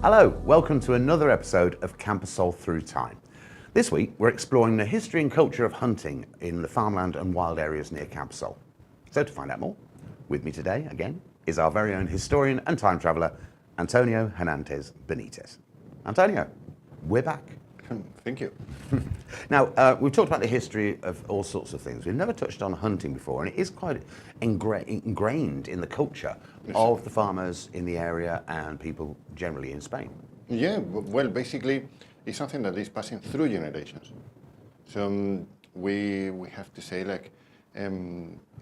Hello, welcome to another episode of Camposol Through Time. This week we're exploring the history and culture of hunting in the farmland and wild areas near Camposol. So to find out more, with me today again is our very own historian and time traveller, Antonio Hernandez Benitez. Antonio, we're back. Thank you. Now, we've talked about the history of all sorts of things. We've never touched on hunting before, and it is quite ingrained in the culture of the farmers in the area and people generally in Spain. Yeah, well, basically, it's something that is passing through generations. So we have to say, like,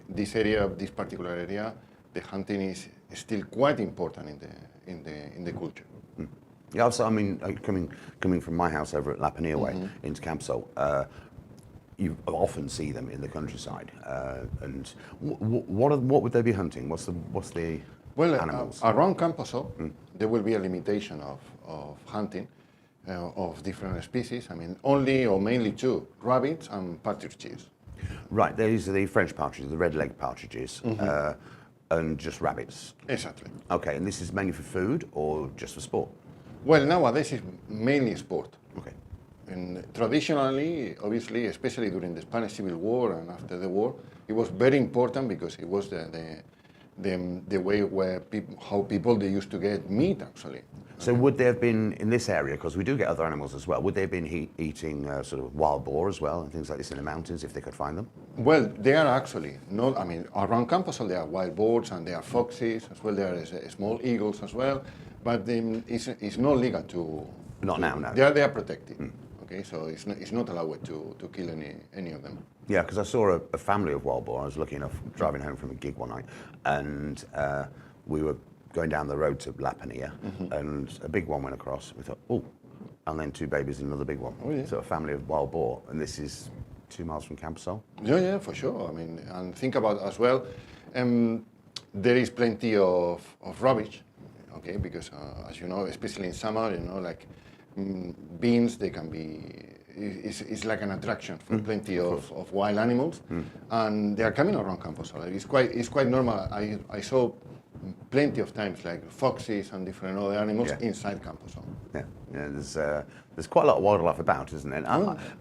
this area, this particular area, the hunting is still quite important in the culture. Yeah, also, I mean, coming from my house over at La Panilla way into Camposol, you often see them in the countryside. And what would they be hunting? What's the animals? Around Camposol, there will be a limitation of hunting of different species. I mean, only or mainly two: rabbits and partridges. Right, these are the French partridges, the red-legged partridges, and just rabbits. Exactly. Okay, and this is mainly for food or just for sport? Well, nowadays it's mainly sport. Okay. And traditionally, obviously, especially during the Spanish Civil War and after the war, it was very important because it was the way where how people they used to get meat, actually. So would they have been in this area, because we do get other animals as well, would they have been eating sort of wild boar as well and things like this in the mountains if they could find them? Well, they are actually not. I mean, around Camposol there are wild boars and there are foxes as well. There are small eagles as well, but it's not legal to. Not now, no. They are protected. Okay, so it's not allowed to kill any of them. Yeah, because I saw a family of wild boar. I was lucky enough driving home from a gig one night, and we were going down the road to La Panilla, and a big one went across. We thought, oh, and then two babies and another big one. Oh, yeah. So a family of wild boar, and this is 2 miles from Camposol. Yeah, for sure. I mean, and think about as well, there is plenty of rubbish, okay, because as you know, especially in summer, you know, like beans, they can be, it's like an attraction for plenty of wild animals, and they are coming around Camposol. It's quite normal. I saw plenty of times like foxes and different other animals inside Camposol. Yeah, there's quite a lot of wildlife about, isn't there?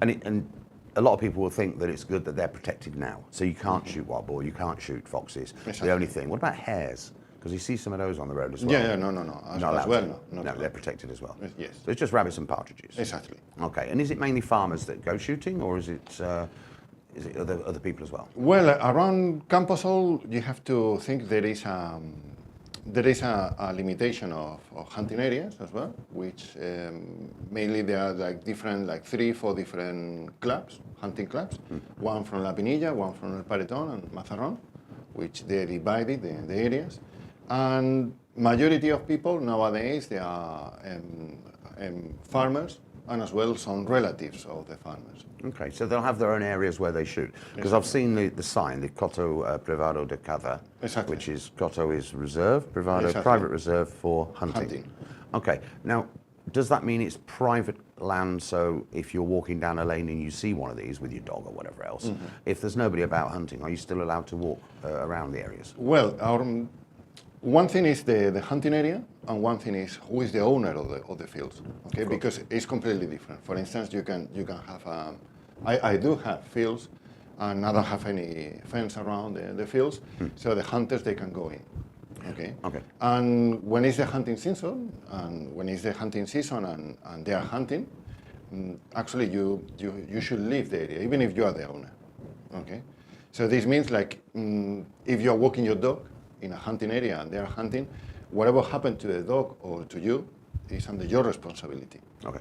And a lot of people will think that it's good that they're protected now. So you can't shoot wild boar, you can't shoot foxes. Exactly. The only thing. What about hares? Because you see some of those on the road as well. Yeah, no. As well, no, they're protected as well. Yes. So it's just rabbits and partridges. Exactly. Okay, and is it mainly farmers that go shooting, or is it other people as well? Well, around Camposol, you have to think there is a limitation of hunting areas as well, which mainly there are like 3-4 different clubs, hunting clubs. One from La Pinilla, one from El Paredón and Mazarrón, which they divided the areas. And majority of people nowadays, they are farmers and as well some relatives of the farmers. Okay, so they'll have their own areas where they shoot. Because I've seen the sign, the Coto Privado de Caza, which is, Coto is reserve, Privado private reserve for hunting. Okay, now does that mean it's private land, so if you're walking down a lane and you see one of these with your dog or whatever else, if there's nobody about hunting, are you still allowed to walk around the areas? Well, one thing is the hunting area, and one thing is who is the owner of the fields. Okay, because it's completely different. For instance, you can have I do have fields, and I don't have any fence around the fields, so the hunters they can go in. Okay. And when is the hunting season, and they are hunting, actually you should leave the area, even if you are the owner. Okay. So this means like if you are walking your dog in a hunting area and they are hunting, whatever happened to the dog or to you is under your responsibility. Okay.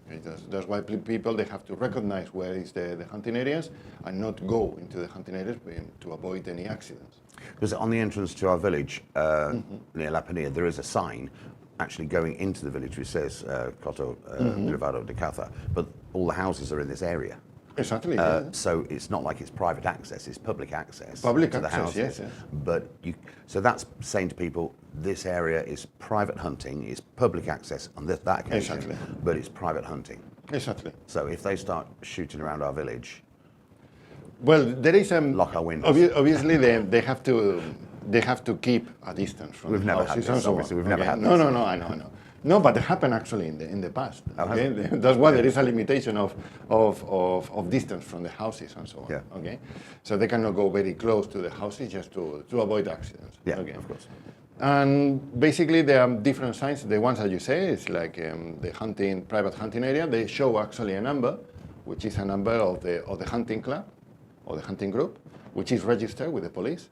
Okay, that's why people they have to recognize where is the hunting areas and not go into the hunting areas to avoid any accidents. Because on the entrance to our village near La Panilla, there is a sign actually going into the village which says Coto Privado de Caza, but all the houses are in this area. Exactly. So it's not like it's private access; it's public access. To the houses. Yes. But so that's saying to people, this area is private hunting, is public access on that occasion, but it's private hunting. Exactly. So if they start shooting around our village, well, there is lock our windows. Obviously, they have to keep a distance from We've the never houses had this. Obviously, we've never had this. No, I know. No, but it happened actually in the past. Oh, Okay, that's why there is a limitation of distance from the houses and so on. Yeah. Okay, so they cannot go very close to the houses just to avoid accidents. Yeah, okay. of course. And basically there are different signs. The ones that you say is like the private hunting area. They show actually a number, which is a number of the hunting club or the hunting group, which is registered with the police.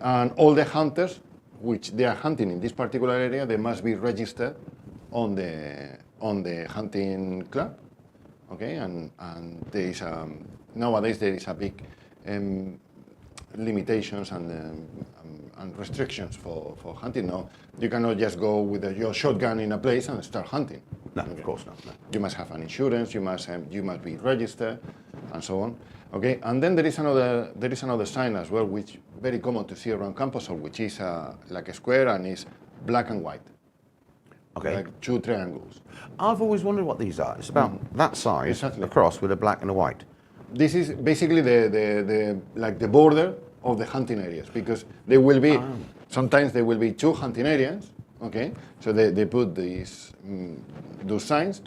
And all the hunters which they are hunting in this particular area, they must be registered on the hunting club. Okay, and there is nowadays there is a big limitations and restrictions for hunting. Now you cannot just go with your shotgun in a place and start hunting. No, of course not. No. You must have an insurance. You must be registered, and so on. Okay, and then there is another sign as well, which very common to see around Camposol, which is like a square and is black and white. Okay. Like two triangles. I've always wondered what these are. It's about that size Exactly. across with a black and a white. This is basically the border of the hunting areas, because there will be sometimes there will be two hunting areas. Okay, so they put those signs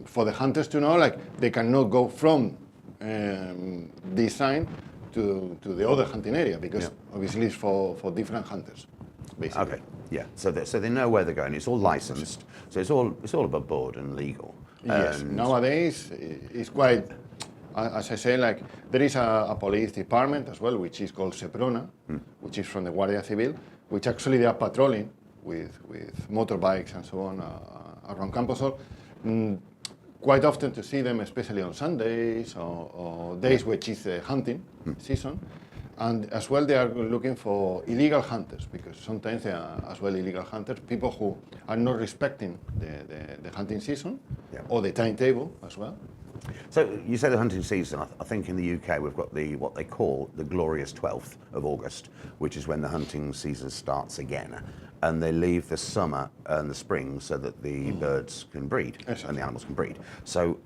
for the hunters to know, like they cannot go from this sign to the other hunting area, because obviously it's for different hunters, basically. Okay, yeah. So they know where they're going. It's all licensed. So it's all above board and legal. Yes. Nowadays it's quite, as I say, like there is a police department as well, which is called Seprona, which is from the Guardia Civil, which actually they are patrolling with motorbikes and so on around Camposol. Quite often to see them, especially on Sundays or days which is the hunting season. And as well, they are looking for illegal hunters, because sometimes they are as well illegal hunters, people who are not respecting the hunting season or the timetable as well. So you say the hunting season. I think in the UK we've got what they call the glorious 12th of August, which is when the hunting season starts again. And they leave the summer and the spring so that the birds can breed and the animals can breed. So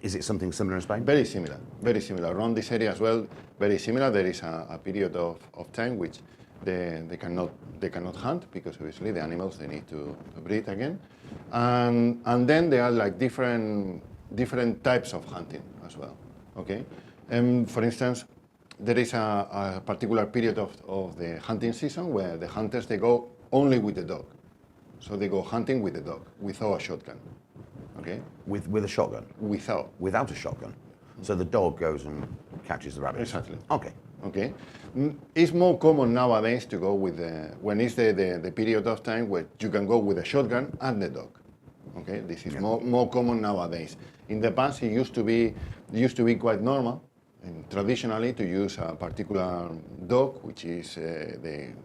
is it something similar in Spain? Very similar, very similar. Around this area as well, very similar. There is a period of time which they cannot hunt, because obviously the animals, they need to breed again. And then there are like different types of hunting as well. Okay, for instance, there is a particular period of the hunting season where the hunters, they go only with the dog. So they go hunting with the dog, without a shotgun. Okay? With a shotgun? Without a shotgun? So the dog goes and catches the rabbits? Exactly. Okay. Okay. It's more common nowadays to go with when it's the period of time where you can go with a shotgun and the dog. Okay? This is more common nowadays. In the past, it used to be quite normal, traditionally, to use a particular dog, which is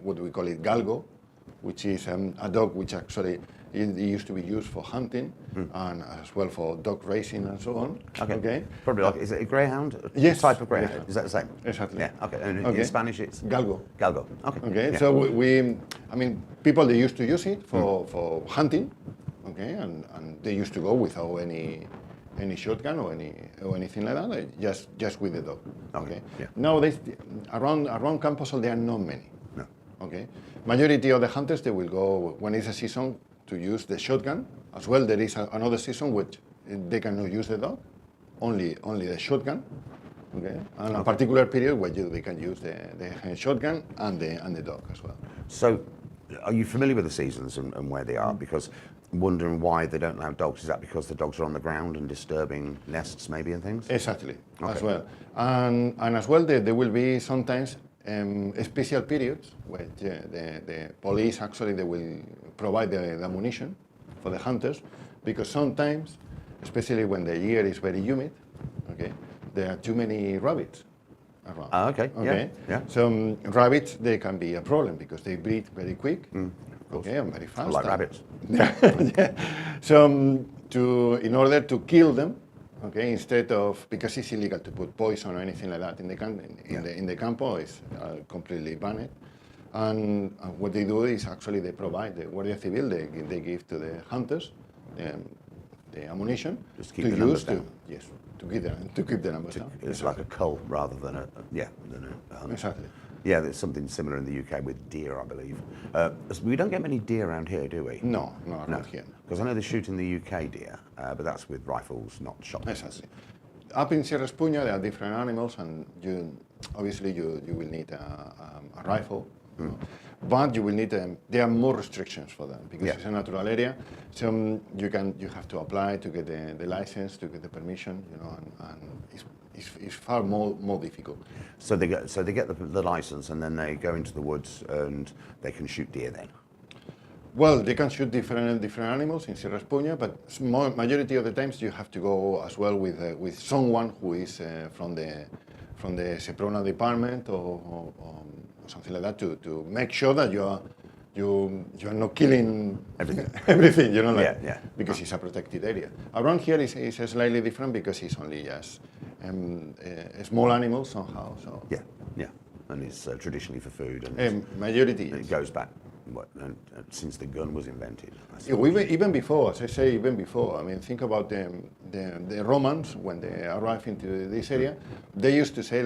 what we call it galgo, which is a dog which actually it used to be used for hunting and as well for dog racing and so on. Okay. Probably like, is it a greyhound? Yes. Type of greyhound? Yes. Is that the same? Exactly. Yeah. Okay. And in Spanish, it's galgo. Galgo. Okay. Okay. Yeah. So people, they used to use it for hunting. Okay, and they used to go without any shotgun or anything like that, just with the dog. Okay. Yeah. Nowadays, around Camposol, there are not many. No. Okay. Majority of the hunters, they will go when it's a season to use the shotgun. As well, there is another season which they cannot use the dog, only the shotgun. Okay. And a particular period where they can use the shotgun and the dog as well. So, are you familiar with the seasons and where they are? Because I'm wondering why they don't allow dogs. Is that because the dogs are on the ground and disturbing nests, maybe, and things? Exactly. Okay. As well, and as well, there will be sometimes special periods where the police actually, they will provide the ammunition for the hunters, because sometimes, especially when the year is very humid, okay, there are too many rabbits around. Okay. Yeah. So rabbits, they can be a problem because they breed very quick. Okay, and very fast. I like rabbits. Yeah. So in order to kill them, okay, instead of, because it's illegal to put poison or anything like that in the campo, it's completely banned. And what they do is actually they provide the Guardia Civil, they give to the hunters the ammunition Just to keep the numbers down. to keep the numbers down. It's like a cull rather than a hunt. Exactly. Yeah, there's something similar in the UK with deer, I believe. We don't get many deer around here, do we? No, not here. Because I know they shoot in the UK deer, but that's with rifles, not shotguns. Exactly. Up in Sierra Espuña, there are different animals, and obviously you will need a rifle. But you will need there are more restrictions for them because it's a natural area. So you have to apply to get the license, to get the permission, and it's far more difficult. So they get the license, and then they go into the woods and they can shoot deer then. Well, they can shoot different animals in Sierra Espuña, but majority of the times you have to go as well with someone who is from the Seprona department or something like that to make sure that you are not killing everything, because it's a protected area. Around here is slightly different because it's only just small animals somehow. So yeah, and it's traditionally for food. And majority it goes back since the gun was invented. Even before, as I say, even before. I mean, think about the Romans when they arrived into this area. They used to say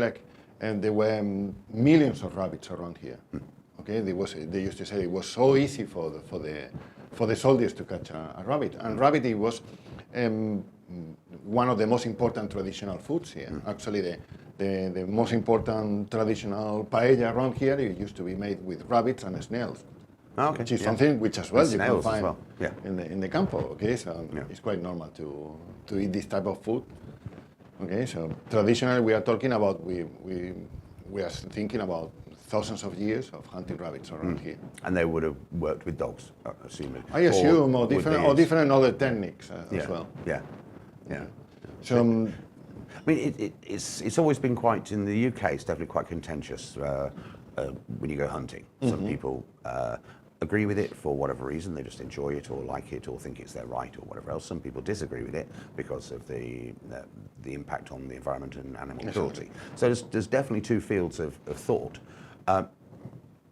there were millions of rabbits around here. Okay, they used to say it was so easy for the soldiers to catch a rabbit, and rabbit it was one of the most important traditional foods here. Actually, the most important traditional paella around here it used to be made with rabbits and snails. Which is something which as well you can find in the campo. Okay, so it's quite normal to eat this type of food. Okay, so traditionally we are talking about we are thinking about thousands of years of hunting rabbits around here. And they would have worked with dogs, assuming. I assume, or different other techniques as well. Yeah. So, I mean, it's always been quite, in the UK, it's definitely quite contentious when you go hunting. Some people agree with it for whatever reason, they just enjoy it or like it or think it's their right or whatever else. Some people disagree with it because of the impact on the environment and animal cruelty. So there's definitely two fields of thought.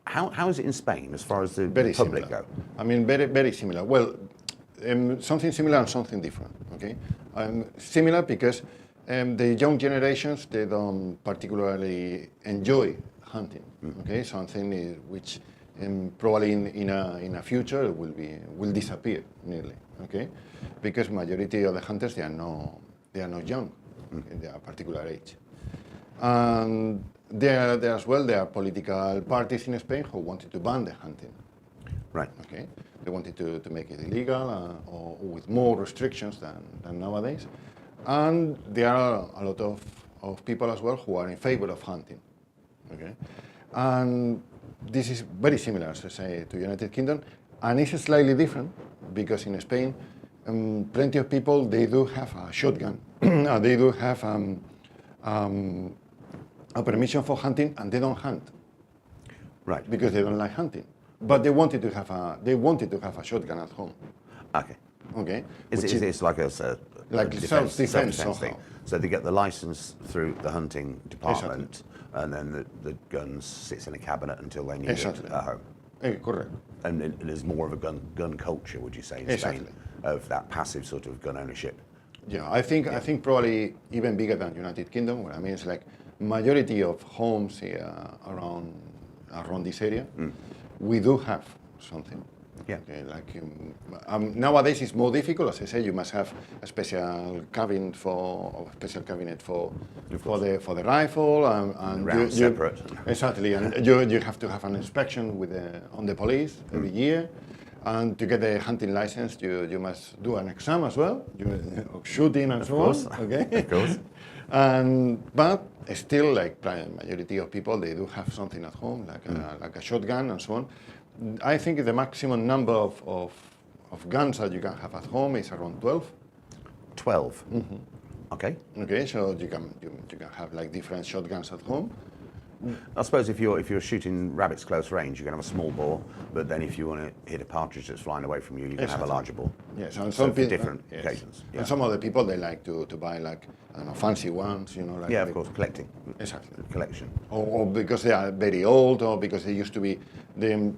How is it in Spain as far as the public go? I mean, very similar. Well, something similar and something different. Okay, similar because the young generations they don't particularly enjoy hunting. Okay, something which probably in a future will disappear nearly. Okay, because majority of the hunters they are not young. They are a particular age. And there as well, there are political parties in Spain who wanted to ban the hunting. Right. Okay. They wanted to make it illegal or with more restrictions than nowadays. And there are a lot of people as well who are in favor of hunting. Okay. And this is very similar, as I say, to United Kingdom, and it's slightly different because in Spain, plenty of people they do have a shotgun, they do have a permission for hunting, and they don't hunt, right? Because they don't like hunting, but they wanted to have a shotgun at home. Okay. It's like a self-defense thing. So they get the license through the hunting department, and then the gun sits in a cabinet until they need it at home. Correct. And there's more of a gun culture, would you say, in Spain, of that passive sort of gun ownership? Yeah, I think probably even bigger than United Kingdom. What I mean is like majority of homes here around this area, we do have something. Yeah. Okay, like nowadays it's more difficult. As I say, you must have a special cabinet for the rifle and separate. Exactly, and you have to have an inspection on the police every year. And to get the hunting license, you must do an exam as well, shooting and so on. Okay, of course. But still, like majority of people, they do have something at home, like a shotgun and so on. I think the maximum number of guns that you can have at home is around 12. 12. Okay. Okay, so you can have like different shotguns at home. I suppose if you're shooting rabbits close range, you can have a small bore, but then if you want to hit a partridge that's flying away from you, you can have a larger bore. Yes, and some people different occasions. Yeah. And some other people they like to buy like I don't know fancy ones, like of course, collecting. Exactly. Collection. Or because they are very old, or because they used to be.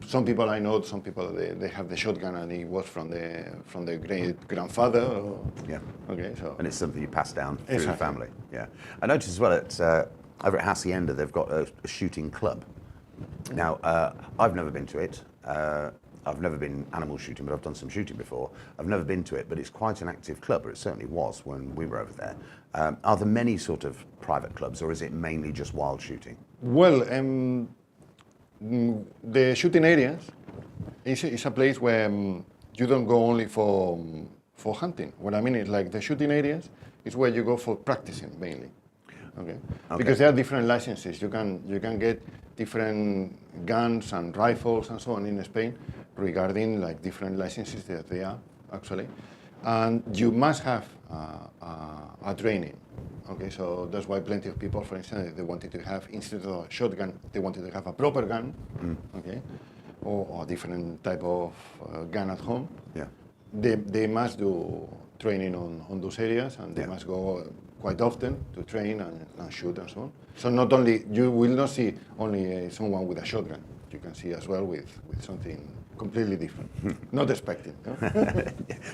Some people I know, they have the shotgun and it was from the great grandfather. Yeah. Okay, so. And it's something you pass down through the family. Yeah. I noticed as well over at Hacienda they've got a shooting club. Now, I've never been to it. I've never been animal shooting, but I've done some shooting before. I've never been to it, but it's quite an active club, or it certainly was when we were over there. Are there many sort of private clubs, or is it mainly just wild shooting? Well, the shooting areas is a place where you don't go only for hunting. What I mean is, like, the shooting areas is where you go for practicing mainly. Okay. Because there are different licenses. You can get different guns and rifles and so on in Spain regarding like different licenses that they are actually, and you must have a training. Okay, so that's why plenty of people, for instance, they wanted to have, instead of a shotgun, they wanted to have a proper gun, okay, or a different type of gun at home. Yeah. They must do training on those areas, and they must go quite often to train and shoot and so on. So not only, you will not see only someone with a shotgun, you can see as well with something completely different. Not expecting. No?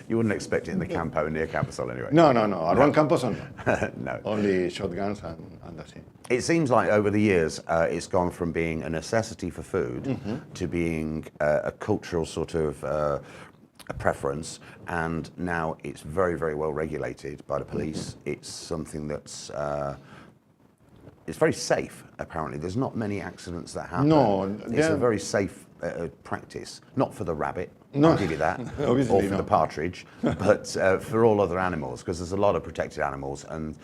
You wouldn't expect it in the campo near Camposol anyway. No. Around Camposol, no. No. Only shotguns and that's it. It seems like over the years it's gone from being a necessity for food to being a cultural sort of a preference, and now it's very, very well regulated by the police. It's something that's it's very safe, apparently. There's not many accidents that happen. No. It's a very safe practice. Not for the rabbit, No. I'll give you that, Obviously or for not. the partridge, but for all other animals, because there's a lot of protected animals, and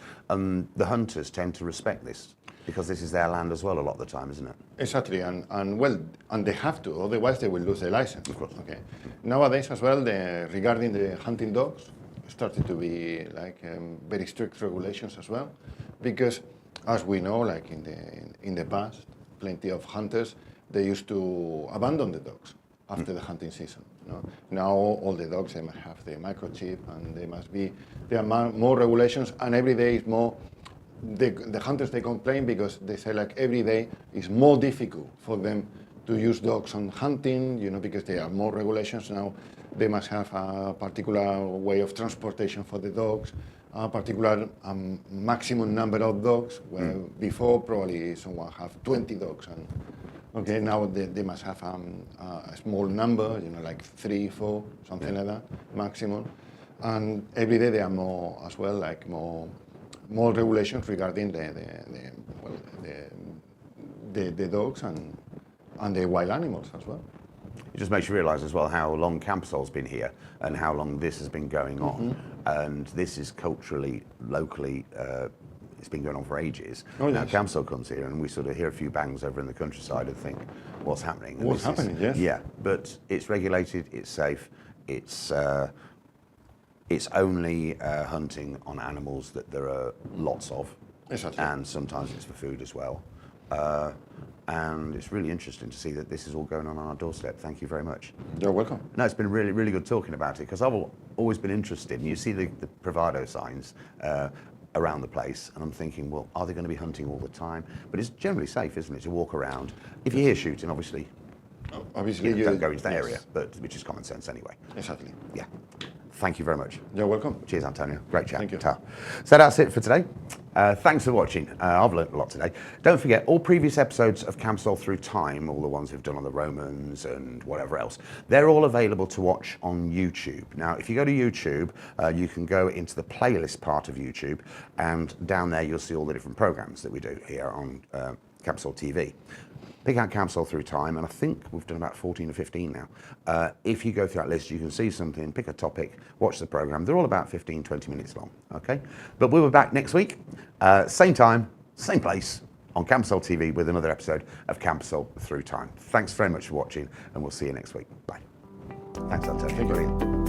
the hunters tend to respect this, because this is their land as well a lot of the time, isn't it? Exactly, and they have to, otherwise they will lose their license. Of course. Okay. Nowadays as well, regarding the hunting dogs, started to be like very strict regulations as well, because as we know, like in the past, plenty of hunters, they used to abandon the dogs after the hunting season. You know? Now all the dogs, they must have the microchip, and there are more regulations, and every day is more. The hunters, they complain because they say like every day is more difficult for them to use dogs on hunting, you know, because there are more regulations now. They must have a particular way of transportation for the dogs, a particular maximum number of dogs, where before probably someone have 20 dogs, and okay, now they must have a small number, you know, like 3, 4, something like that, maximum. And every day there are more as well, like more regulations regarding the dogs and the wild animals as well. It just makes you realise as well how long Camposol's been here and how long this has been going on. And this is culturally, locally, it's been going on for ages. Oh, now yes. Camposol comes here and we sort of hear a few bangs over in the countryside and think, what's happening? And What's happening, yes. Yeah, but it's regulated, it's safe, it's only hunting on animals that there are lots of. Exactly. And sometimes it's for food as well. And it's really interesting to see that this is all going on our doorstep. Thank you very much. You're welcome. No, it's been really, really good talking about it, because I've always been interested. And you see the bravado signs around the place, and I'm thinking, well, are they going to be hunting all the time? But it's generally safe, isn't it, to walk around? If you hear shooting, obviously, Obviously, you don't go into that yes. area, but which is common sense anyway. Exactly. Yeah. Thank you very much. You're welcome. Cheers, Antonio. Great chat. Thank you. Ta. So that's it for today. Thanks for watching. I've learned a lot today. Don't forget, all previous episodes of Camposol Through Time, all the ones we've done on the Romans and whatever else, they're all available to watch on YouTube. Now, if you go to YouTube, you can go into the playlist part of YouTube, and down there you'll see all the different programs that we do here on Camposol TV. Pick out Camposol Through Time, and I think we've done about 14 or 15 now. If you go through that list, you can see something, pick a topic, watch the program. They're all about 15, 20 minutes long, okay? But we'll be back next week, same time, same place, on Camposol TV with another episode of Camposol Through Time. Thanks very much for watching, and we'll see you next week. Bye. Thanks, Antonio. Thank you. Brilliant.